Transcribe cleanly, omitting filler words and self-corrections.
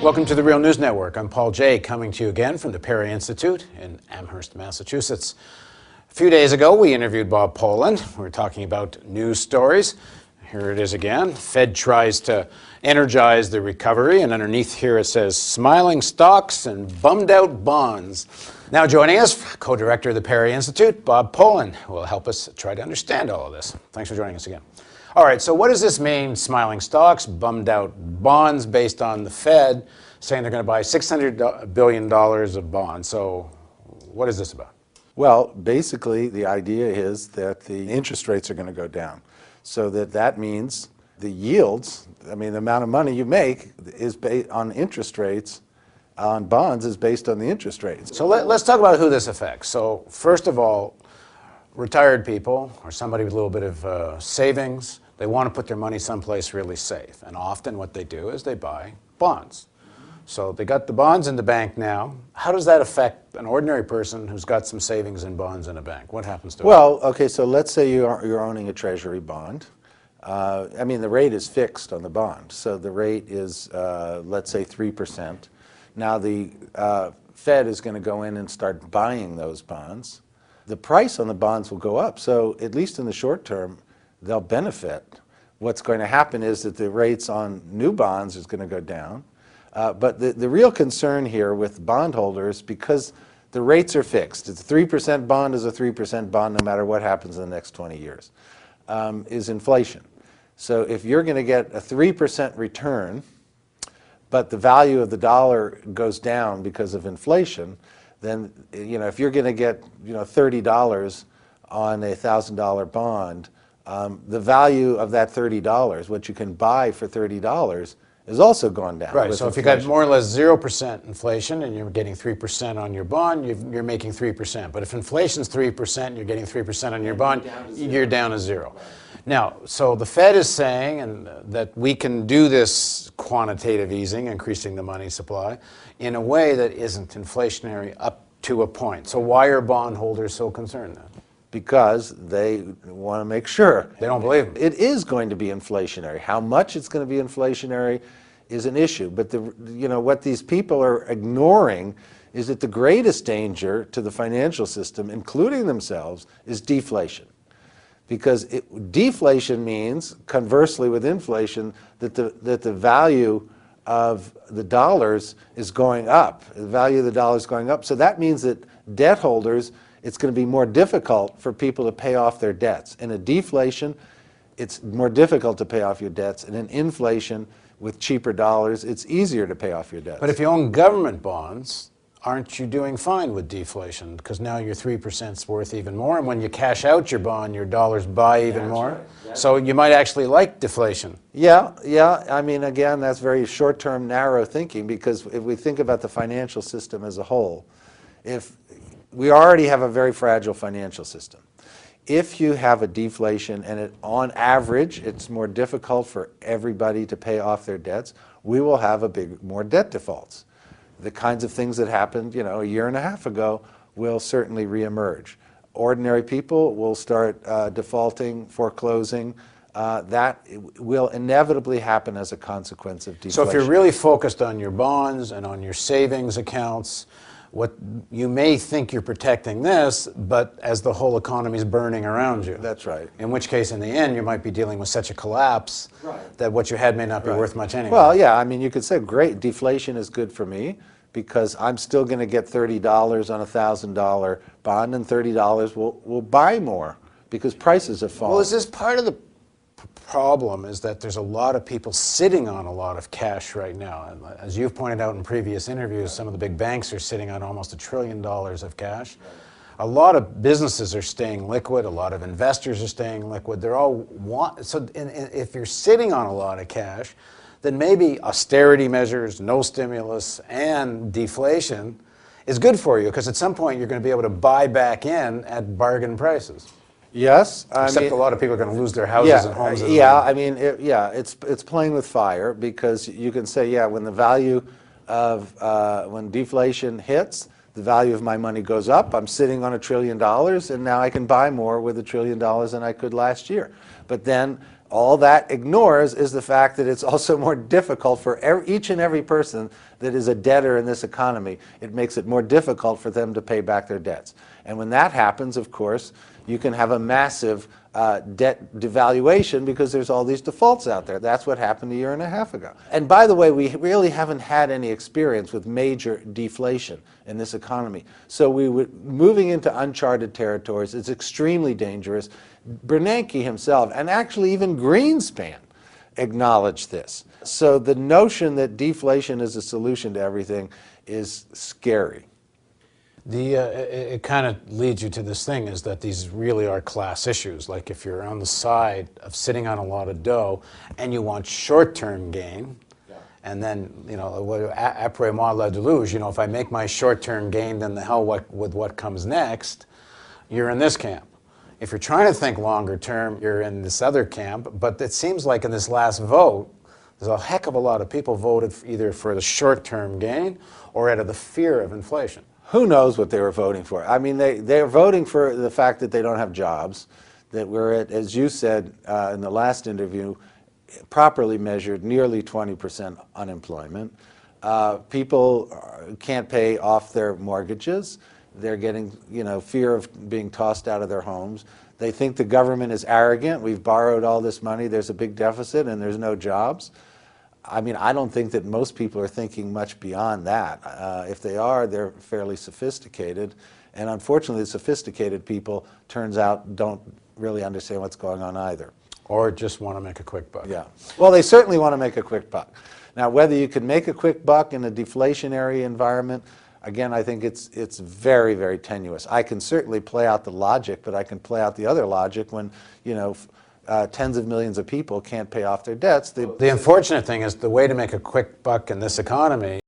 Welcome to the Real News Network. I'm Paul Jay, coming to you again from the Perry Institute in Amherst, Massachusetts. A few days ago, we interviewed Bob Pollin. We were talking about news stories. Here it is again. Fed tries to energize the recovery, and underneath here it says, smiling stocks and bummed out bonds. Now joining us, co-director of the Perry Institute, Bob Pollin, who will help us try to understand all of this. Thanks for joining us again. All right, so what does this mean, smiling stocks, bummed out bonds, based on the Fed saying they're going to buy $600 billion of bonds? So what is this about? Well, basically, the idea is that the interest rates are going to go down. So that means the yields, I mean, the amount of money you make is based on interest rates, on bonds is based on the interest rates. So let's talk about who this affects. So first of all, retired people or somebody with a little bit of savings, they want to put their money someplace really safe. And often what they do is they buy bonds. So they got the bonds in the bank now. How does that affect an ordinary person who's got some savings and bonds in a bank? What happens to it? Well, okay, so let's say you're owning a treasury bond. I mean, the rate is fixed on the bond. So the rate is, let's say, 3%. Now the Fed is going to go in and start buying those bonds. The price on the bonds will go up. So at least in the short term, they'll benefit. What's going to happen is that the rates on new bonds is going to go down. But the real concern here with bondholders, because the rates are fixed, it's a 3% bond is a 3% bond no matter what happens in the next 20 years, is inflation. So if you're going to get a 3% return, but the value of the dollar goes down because of inflation, then if you're going to get $30 on a $1,000 bond, the value of that $30, what you can buy for $30, is also gone down. Right, so if you got more or less 0% inflation and you're getting 3% on your bond, you're making 3%. But if inflation's 3% and you're getting 3% on your bond, you're down to zero. Right. Now, so the Fed is saying that we can do this quantitative easing, increasing the money supply, in a way that isn't inflationary up to a point. So why are bondholders so concerned then? Because they want to make sure. They don't believe them. It is going to be inflationary. How much it's going to be inflationary is an issue. But what these people are ignoring is that the greatest danger to the financial system, including themselves, is deflation. Because deflation means, conversely with inflation, that the value of the dollars is going up. The value of the dollar is going up. So that means that debt holders, it's going to be more difficult for people to pay off their debts. In a deflation, it's more difficult to pay off your debts. And in inflation, with cheaper dollars, it's easier to pay off your debts. But if you own government bonds, aren't you doing fine with deflation? Because now your 3% is worth even more. And when you cash out your bond, your dollars buy even more. Right. So you might actually like deflation. Yeah. I mean, again, that's very short-term, narrow thinking, because if we think about the financial system as a whole, if we already have a very fragile financial system. If you have a deflation and on average it's more difficult for everybody to pay off their debts, we will have more debt defaults. The kinds of things that happened a year and a half ago will certainly reemerge. Ordinary people will start defaulting, foreclosing. That will inevitably happen as a consequence of deflation. So if you're really focused on your bonds and on your savings accounts, what you may think you're protecting this, but as the whole economy is burning around you. That's right. In which case, in the end, you might be dealing with such a collapse that what you had may not be worth much anyway. Well, yeah, I mean, you could say, great, deflation is good for me because I'm still going to get $30 on a $1,000 bond, and $30 will buy more because prices have fallen. Well, is this part of the problem is that there's a lot of people sitting on a lot of cash right now. And as you've pointed out in previous interviews, some of the big banks are sitting on almost $1 trillion of cash. A lot of businesses are staying liquid. A lot of investors are staying liquid. They're all if you're sitting on a lot of cash, then maybe austerity measures, no stimulus, and deflation is good for you, because at some point you're going to be able to buy back in at bargain prices. Yes, except a lot of people are going to lose their houses and homes. It's playing with fire, because you can say, when the value of when deflation hits, the value of my money goes up. I'm sitting on $1 trillion, and now I can buy more with $1 trillion than I could last year. But then all that ignores is the fact that it's also more difficult for each and every person that is a debtor in this economy, it makes it more difficult for them to pay back their debts. And when that happens, of course, you can have a massive debt devaluation because there's all these defaults out there. That's what happened a year and a half ago. And by the way, we really haven't had any experience with major deflation in this economy. So moving into uncharted territories is extremely dangerous. Bernanke himself, and actually even Greenspan, acknowledged this. So the notion that deflation is a solution to everything is scary. It kind of leads you to this thing, is that these really are class issues. Like if you're on the side of sitting on a lot of dough and you want short-term gain, and then, you know, après moi la deluge, you know, if I make my short-term gain, then the hell with what comes next, you're in this camp. If you're trying to think longer term, you're in this other camp. But it seems like in this last vote, there's a heck of a lot of people voted either for the short-term gain or out of the fear of inflation. Who knows what they were voting for? I mean, they're voting for the fact that they don't have jobs, that we're at, as you said in the last interview, properly measured, nearly 20% unemployment. People can't pay off their mortgages. They're getting, you know, fear of being tossed out of their homes. They think the government is arrogant. We've borrowed all this money. There's a big deficit and there's no jobs. I mean, I don't think that most people are thinking much beyond that. If they are, they're fairly sophisticated. And unfortunately, the sophisticated people, turns out, don't really understand what's going on either. Or just want to make a quick buck. Yeah. Well, they certainly want to make a quick buck. Now, whether you can make a quick buck in a deflationary environment, again, I think it's very, very tenuous. I can certainly play out the logic, but I can play out the other logic when, you know, tens of millions of people can't pay off their dets. The unfortunate thing is the way to make a quick buck in this economy